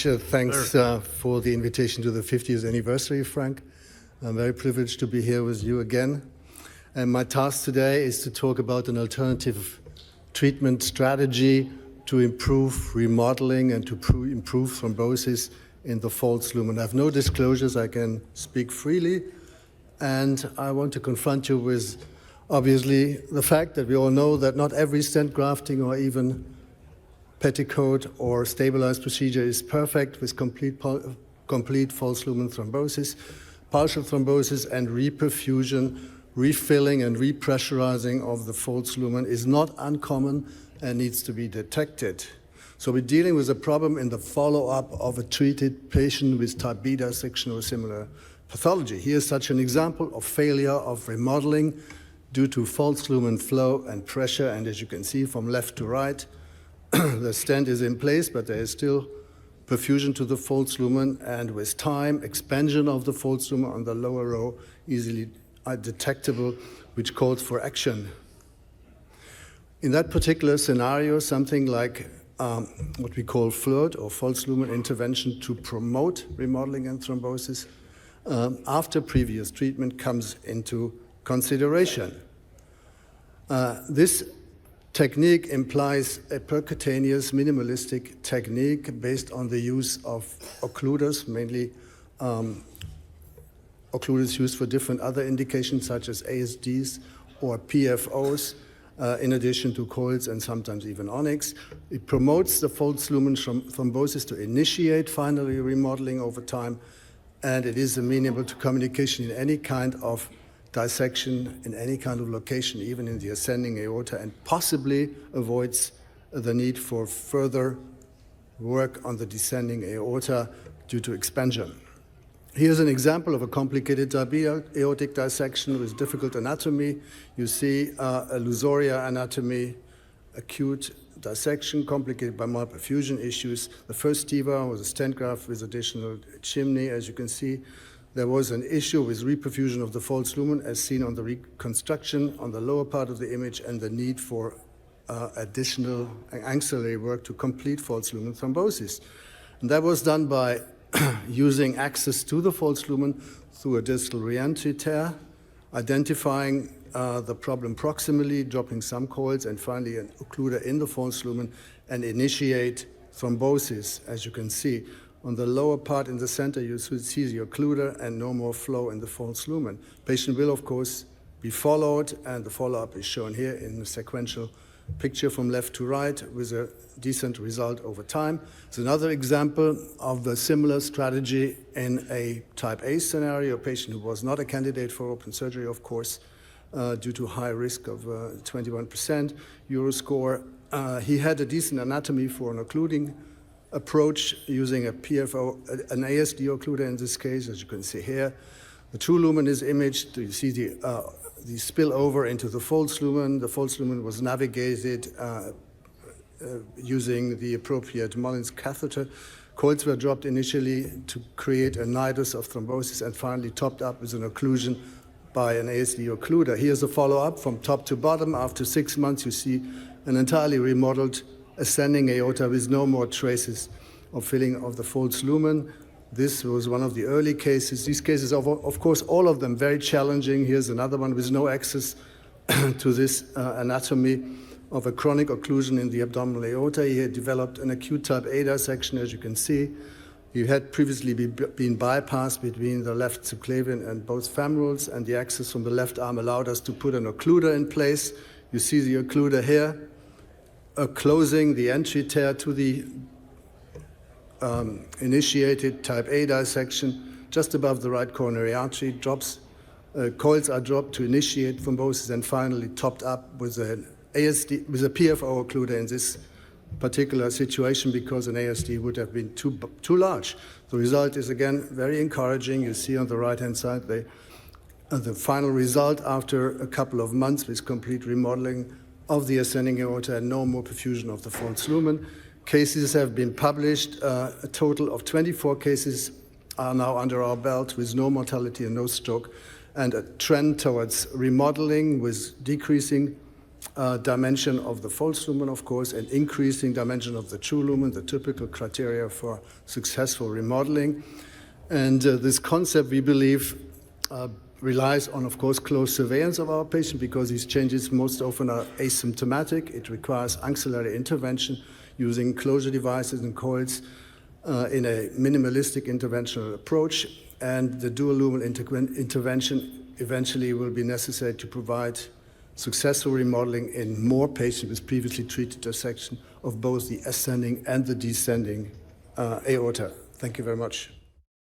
Thanks for the invitation to the 50th anniversary, Frank. I'm very privileged to be here with you again. And my task today is to talk about an alternative treatment strategy to improve remodeling and to improve thrombosis in the false lumen. I have no disclosures, I can speak freely. And I want to confront you with, obviously, the fact that we all know that not every stent grafting or even petticoat or stabilized procedure is perfect with complete false lumen thrombosis. Partial thrombosis and reperfusion, refilling and repressurizing of the false lumen is not uncommon and needs to be detected. So we're dealing with a problem in the follow-up of a treated patient with type B dissection or similar pathology. Here's such an example of failure of remodeling due to false lumen flow and pressure, and as you can see from left to right, the stent is in place, but there is still perfusion to the false lumen, and with time, expansion of the false lumen on the lower row, easily detectable, which calls for action. In that particular scenario, something like what we call FLIRT, or false lumen intervention to promote remodeling and thrombosis, after previous treatment comes into consideration. This technique implies a percutaneous minimalistic technique based on the use of occluders, mainly occluders used for different other indications such as ASDs or PFOs, in addition to coils and sometimes even onyx. It promotes the false lumen thrombosis to initiate finally remodeling over time, and it is amenable to communication in any kind of dissection in any kind of location, even in the ascending aorta, and possibly avoids the need for further work on the descending aorta due to expansion. Here's an example of a complicated aortic dissection with difficult anatomy. You see a lusoria anatomy, acute dissection complicated by malperfusion issues. The first TIVA was a stent graft with additional chimney, as you can see. There was an issue with reperfusion of the false lumen as seen on the reconstruction on the lower part of the image, and the need for additional ancillary work to complete false lumen thrombosis. And that was done by using access to the false lumen through a distal reentry tear, identifying the problem proximally, dropping some coils, and finally an occluder in the false lumen, and initiate thrombosis, as you can see. On the lower part in the center, you see the occluder and no more flow in the false lumen. Patient will, of course, be followed, and the follow-up is shown here in a sequential picture from left to right with a decent result over time. It's another example of a similar strategy in a type A scenario, a patient who was not a candidate for open surgery, of course, due to high risk of 21% Euroscore. He had a decent anatomy for an occluding approach using a PFO, an ASD occluder in this case, as you can see here. The true lumen is imaged. You see the spillover into the false lumen. The false lumen was navigated using the appropriate Mullins catheter. Coils were dropped initially to create a nidus of thrombosis and finally topped up with an occlusion by an ASD occluder. Here's a follow-up from top to bottom. After 6 months, you see an entirely remodeled ascending aorta with no more traces of filling of the false lumen. This was one of the early cases. These cases, of course, all of them very challenging. Here's another one with no access to this anatomy of a chronic occlusion in the abdominal aorta. He had developed an acute type A dissection, as you can see. He had previously been bypassed between the left subclavian and both femorals, and the access from the left arm allowed us to put an occluder in place. You see the occluder here, closing the entry tear to the initiated type A dissection just above the right coronary artery. Coils are dropped to initiate thrombosis and finally topped up with an ASD, with a PFO occluder in this particular situation, because an ASD would have been too large. The result is again very encouraging. You see on the right-hand side the final result after a couple of months with complete remodeling of the ascending aorta and no more perfusion of the false lumen. Cases have been published. A total of 24 cases are now under our belt with no mortality and no stroke, and a trend towards remodeling with decreasing dimension of the false lumen, of course, and increasing dimension of the true lumen, the typical criteria for successful remodeling. And this concept, we believe, relies on, of course, close surveillance of our patient because these changes most often are asymptomatic. It requires axillary intervention using closure devices and coils in a minimalistic interventional approach. And the dual lumen intervention eventually will be necessary to provide successful remodeling in more patients with previously treated dissection of both the ascending and the descending aorta. Thank you very much.